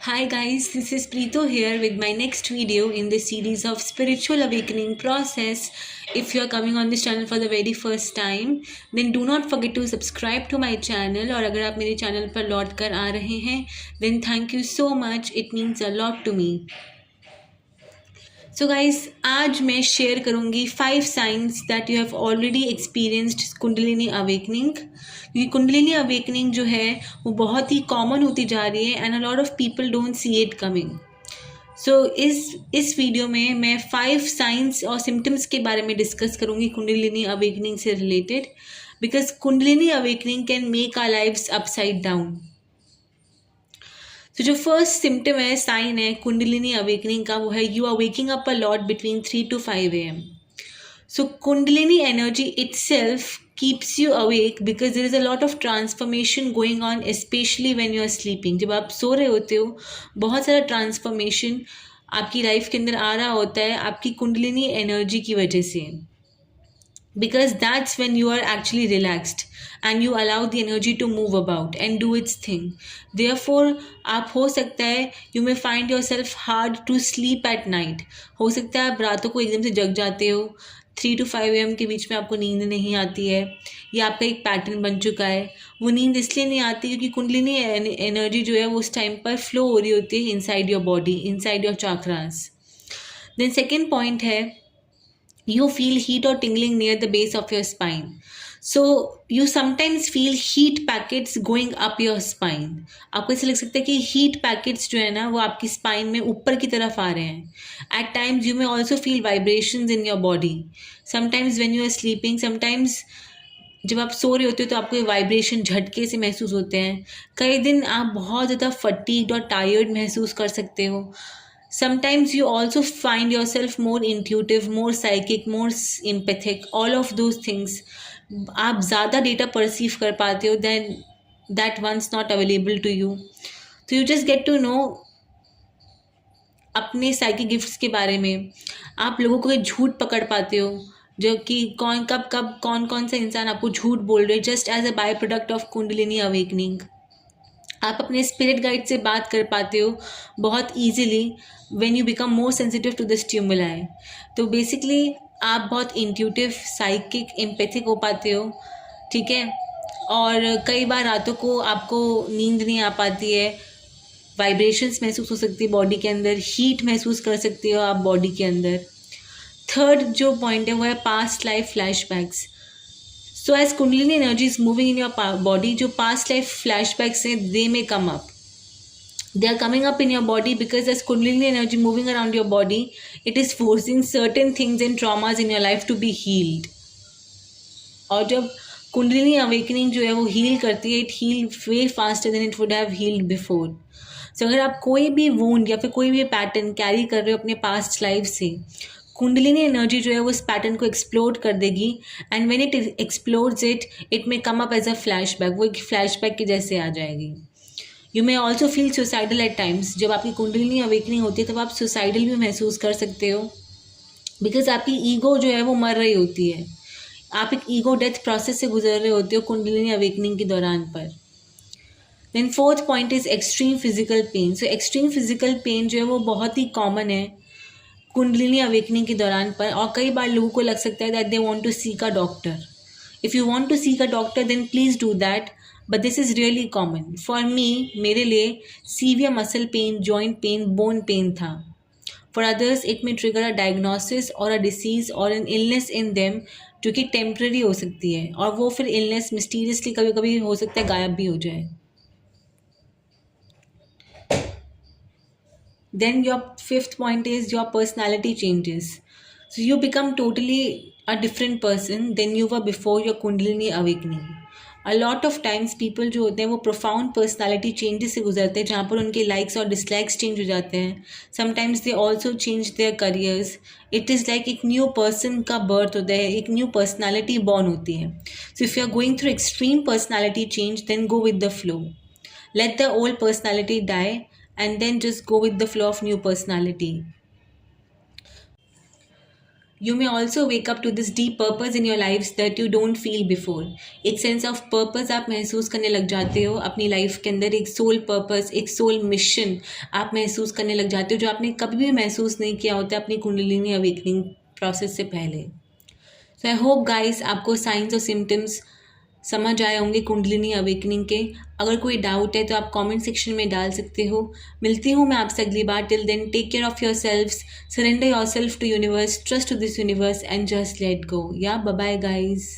Hi guys, this is Preeto here with my next video in this series of spiritual awakening process. If you are coming on this channel for the very first time, then do not forget to subscribe to my channel. और अगर आप मेरे channel पर लौट कर आ रहे हैं, then thank you so much. It means a lot to me. So guys आज मैं शेयर करूंगी 5 science that you have already experienced kundalini awakening, क्योंकि कुंडलिनी अवेकनिंग जो है वो बहुत ही कॉमन होती जा रही है and a lot of people don't see it coming. So इस वीडियो में मैं 5 साइंस और सिम्टम्स के बारे में डिस्कस करूंगी कुंडलिनी अवेकनिंग से related, because Kundalini awakening can make our lives upside down. तो जो फर्स्ट सिम्टम है, साइन है कुंडलिनी अवेकनिंग का, वो है you are waking up a lot between 3 to 5 AM. So Kundalini energy itself keeps you awake because there is a lot of transformation going on, specially when you are sleeping. जब आप सो रहे होते हो बहुत सारा ट्रांसफॉर्मेशन आपकी लाइफ के अंदर आ रहा होता है आपकी कुंडलिनी एनर्जी की वजह से, because that's when you are actually relaxed and you allow the energy to move about and do its thing. Therefore आप हो सकता है you may find yourself hard to sleep at night. हो सकता है आप रातों को एकदम से जग जाते हो, 3 to 5 AM के बीच में आपको नींद नहीं आती है. ये आपका एक पैटर्न बन चुका है. वो नींद इसलिए नहीं आती क्योंकि कुंडलिनी एनर्जी जो है वो उस टाइम पर फ्लो हो रही होती है inside your body, inside your chakras. Then second point है, you feel heat or tingling near the base of your spine. So you sometimes feel heat packets going up your spine. आपको ऐसा लग सकता है कि heat packets जो है ना वो आपकी spine में ऊपर की तरफ आ रहे हैं. At times you may also feel vibrations in your body. Sometimes when you are sleeping, sometimes जब आप सो रहे होते हो तो आपको ये वाइब्रेशन झटके से महसूस होते हैं. कई दिन आप बहुत ज़्यादा फटीग्ड और टायर्ड महसूस कर सकते हो. Sometimes you also find yourself more intuitive, more psychic, more empathic, all of those things. आप ज़्यादा डेटा परसीव कर पाते हो than that once not available to you. So you just get to know अपने साइकिक गिफ्ट्स के बारे में. आप लोगों को झूठ पकड़ पाते हो, जो कि कौन कब कौन कौन सा इंसान आपको झूठ बोल रहे, just as a by product of Kundalini awakening. आप अपने स्पिरिट गाइड से बात कर पाते हो बहुत easily when you become more sensitive to the stimuli. तो बेसिकली आप बहुत इंट्यूटिव, साइकिक, एम्पैथिक हो पाते हो, ठीक है. और कई बार रातों को आपको नींद नहीं आ पाती है, वाइब्रेशंस महसूस हो सकती है बॉडी के अंदर, हीट महसूस कर सकती हो आप बॉडी के अंदर. थर्ड जो पॉइंट है वो है past life flashbacks. So as Kundalini energy is moving in your body, जो past life flashbacks हैं, they may come up. They are coming up in your body because as Kundalini energy moving around your body, it is forcing certain things and traumas in your life to be healed. और जब kundalini awakening जो है वो heal करती है, it heal way faster than it would have healed before. So अगर आप कोई भी वूंड या फिर कोई भी पैटर्न कैरी कर रहे हो अपने पास्ट लाइफ से, कुंडलिनी एनर्जी जो है वो उस पैटर्न को एक्सप्लोर कर देगी and when it explores it may come up as a flashback. वो एक फ्लैशबैक के जैसे आ जाएगी. You may also feel suicidal at times. जब आपकी कुंडलिनी अवेकनिंग होती है तब आप सुसाइडल भी महसूस कर सकते हो, बिकॉज आपकी ईगो जो है वो मर रही होती है. आप एक ईगो डेथ प्रोसेस से गुजर रहे होते हो कुंडलिनी अवेकनिंग के दौरान पर. Then fourth point is extreme physical pain. So extreme physical pain जो है वो बहुत ही कॉमन है कुंडलिनी अवेकनिंग के दौरान पर, और कई बार लोगों को लग सकता है that they want to seek a doctor. If you want to seek a doctor then please do that, but this is really common. For me, मेरे लिए severe muscle pain, joint pain, bone pain था. For others it may trigger a diagnosis or a disease or an illness in them जो कि temporary हो सकती है, और वो फिर इलनेस मिस्टीरियसली कभी कभी हो सकता है गायब भी हो जाए. Then your fifth point is your personality changes. So you become totally a different person than you were before your Kundalini awakening. A lot of times people जो होते हैं वो profound personality changes से गुजरते हैं, जहाँ पर उनके likes और dislikes change हो जाते हैं. Sometimes they also change their careers. It is like एक new person का birth होता है, एक new personality born होती है. So if you are going through extreme personality change, then go with the flow. Let the old personality die and then just go with the flow of new personality. You may also wake up to this deep purpose in your lives that you don't feel before. एक sense of purpose आप महसूस करने लग जाते हो अपनी life के अंदर, एक सोल पर्पस, एक सोल मिशन आप महसूस करने लग जाते हो जो आपने कभी भी महसूस नहीं किया होता अपनी कुंडलिनी अवेकनिंग प्रोसेस से पहले। सो आई होप गाइस आपको साइंस और सिम्टम्स समझ आए होंगे कुंडलिनी अवेकनिंग के। अगर कोई डाउट है तो आप कमेंट सेक्शन में डाल सकते हो। मिलती हूँ मैं आपसे अगली बार। Till then take care of your selves, surrender your self to universe, trust to this universe and just let go. या बाय बाय गाइज।